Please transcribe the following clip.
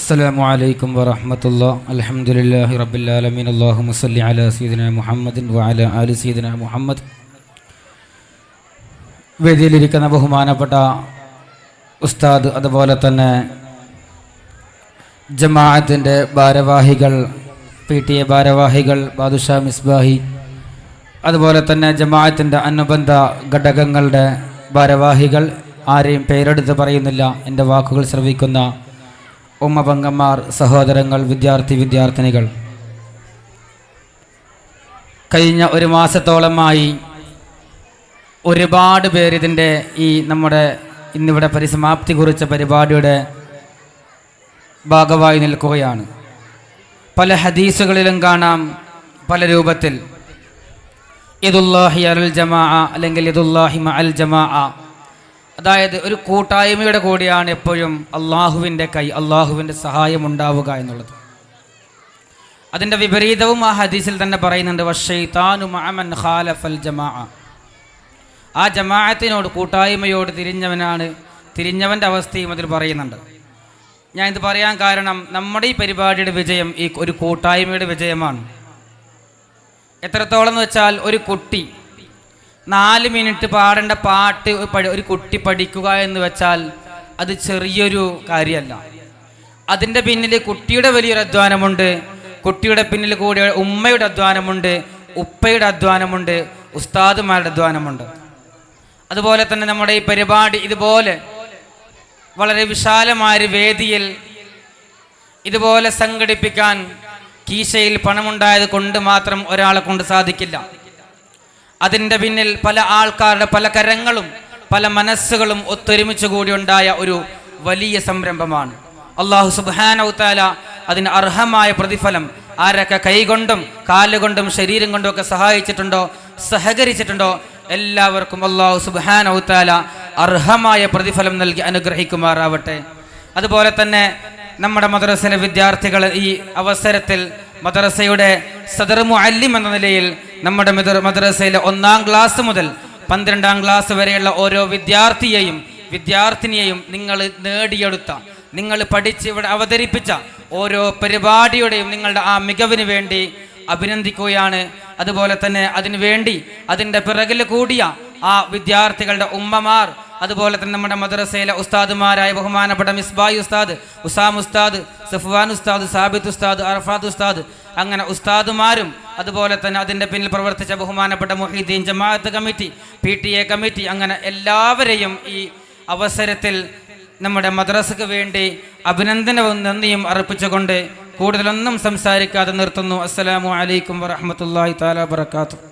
السلام عليكم ورحمة الله. الحمد لله رب العالمين. اللهم صل على سيدنا محمد وعلى آل سيدنا محمد. വേദിയിലിരിക്കുന്ന ബഹുമാനപ്പെട്ട ഉസ്താദ്, അതുപോലെ തന്നെ ജമാഅത്തിൻ്റെ ഭാരവാഹികൾ, PTA ഭാരവാഹികൾ, ബാദുഷാ മിസ്ബാഹി, അതുപോലെ തന്നെ ജമാഅത്തിൻ്റെ അനുബന്ധ ഘടകങ്ങളുടെ ഭാരവാഹികൾ, ആരെയും പേരെടുത്ത് പറയുന്നില്ല, എൻ്റെ വാക്കുകൾ ശ്രവിക്കുന്ന ഉമ്മ പങ്കന്മാർ, സഹോദരങ്ങൾ, വിദ്യാർത്ഥിനികൾ, കഴിഞ്ഞ ഒരു മാസത്തോളമായി ഒരുപാട് പേര് ഇതിൻ്റെ നമ്മുടെ ഇന്നിവിടെ പരിസമാപ്തി കുറിച്ച പരിപാടിയുടെ ഭാഗമായി നിൽക്കുകയാണ്. പല ഹദീസുകളിലും കാണാം പല രൂപത്തിൽ യദുല്ലാഹി അലൽ ജമാഅ അല്ലെങ്കിൽ യദുല്ലാഹി മഅൽ ജമാഅ, അതായത് ഒരു കൂട്ടായ്മയുടെ കൂടിയാണ് എപ്പോഴും അള്ളാഹുവിൻ്റെ കൈ, അള്ളാഹുവിൻ്റെ സഹായം ഉണ്ടാവുക എന്നുള്ളത്. അതിൻ്റെ വിപരീതവും ആ ഹദീസിൽ തന്നെ പറയുന്നുണ്ട്, വശൈത്താനു മഅ മൻ ഖാലഫൽ ജമാഅ. ആ ജമാഅത്തിനോട്, കൂട്ടായ്മയോട് തിരിഞ്ഞവൻ്റെ അവസ്ഥയും അതിൽ പറയുന്നുണ്ട്. ഞാൻ ഇത് പറയാൻ കാരണം, നമ്മുടെ ഈ പരിപാടിയുടെ വിജയം ഈ ഒരു കൂട്ടായ്മയുടെ വിജയമാണ്. എത്രത്തോളം എന്ന് വെച്ചാൽ, ഒരു കുട്ടി 4 മിനിറ്റ് പാടേണ്ട പാട്ട് ഒരു കുട്ടി പഠിക്കുക എന്ന് വെച്ചാൽ അത് ചെറിയൊരു കാര്യമല്ല. അതിൻ്റെ പിന്നിൽ കുട്ടിയുടെ വലിയൊരു അധ്വാനമുണ്ട്. കുട്ടിയുടെ പിന്നിൽ കൂടി ഉമ്മയുടെ അധ്വാനമുണ്ട്, ഉപ്പയുടെ അധ്വാനമുണ്ട്, ഉസ്താദുമാരുടെ അധ്വാനമുണ്ട്. അതുപോലെ തന്നെ നമ്മുടെ ഈ പരിപാടി ഇതുപോലെ വളരെ വിശാലമായ വേദിയിൽ ഇതുപോലെ സംഘടിപ്പിക്കാൻ കീശയിൽ പണമുണ്ടായത് കൊണ്ട് മാത്രം ഒരാളെ കൊണ്ട് സാധിക്കില്ല. അതിൻ്റെ പിന്നിൽ പല ആൾക്കാരുടെ പല കരങ്ങളും പല മനസ്സുകളും ഒത്തൊരുമിച്ച് കൂടി ഉണ്ടായ ഒരു വലിയ സംരംഭമാണ്. അല്ലാഹു സുബ്ഹാനഹു തആല അതിന് അർഹമായ പ്രതിഫലം ആരൊക്കെ കൈകൊണ്ടും കാലുകൊണ്ടും ശരീരം കൊണ്ടും ഒക്കെ സഹായിച്ചിട്ടുണ്ടോ, സഹകരിച്ചിട്ടുണ്ടോ, എല്ലാവർക്കും അല്ലാഹു സുബ്ഹാനഹു തആല അർഹമായ പ്രതിഫലം നൽകി അനുഗ്രഹിക്കുമാറാവട്ടെ. അതുപോലെ തന്നെ നമ്മുടെ മദ്രസയിലെ വിദ്യാർത്ഥികൾ ഈ അവസരത്തിൽ മദ്രസയുടെ സദർ മുഅല്ലിം എന്ന നിലയിൽ നമ്മുടെ മദ്രസയിലെ 1-ാം ക്ലാസ് മുതൽ 12-ാം ക്ലാസ് വരെയുള്ള ഓരോ വിദ്യാർത്ഥിനിയെയും നിങ്ങൾ നേടിയെടുത്ത, നിങ്ങൾ പഠിച്ച് ഇവിടെ അവതരിപ്പിച്ച ഓരോ പരിപാടിയുടെയും നിങ്ങളുടെ ആ മികവിന് വേണ്ടി അഭിനന്ദിക്കുകയാണ്. അതുപോലെ തന്നെ അതിനുവേണ്ടി അതിൻ്റെ പിറകിൽ കൂടിയ ആ വിദ്യാർത്ഥികളുടെ ഉമ്മമാർ, അതുപോലെ തന്നെ നമ്മുടെ മദ്രസയിലെ ഉസ്താദുമാരായ ബഹുമാനപ്പെട്ട മിസ്ബായി ഉസ്താദ്, ഉസാം ഉസ്താദ്, സഫ്വാൻ ഉസ്താദ്, സാബിത്ത് ഉസ്താദ്, അറഫാത്ത് ഉസ്താദ്, അങ്ങനെ ഉസ്താദുമാരും, അതുപോലെ തന്നെ അതിൻ്റെ പിന്നിൽ പ്രവർത്തിച്ച ബഹുമാനപ്പെട്ട മുഹീദ്ദീൻ ജമാഅത്ത് കമ്മിറ്റി, PTA കമ്മിറ്റി, അങ്ങനെ എല്ലാവരെയും ഈ അവസരത്തിൽ നമ്മുടെ മദ്രസയ്ക്ക് വേണ്ടി അഭിനന്ദനവും നന്ദിയും അർപ്പിച്ചുകൊണ്ട് കൂടുതലൊന്നും സംസാരിക്കാതെ നിർത്തുന്നു. അസ്സലാമു അലൈക്കും വറഹ്മത്തുള്ളാഹി തആല വബറകാതുഹു.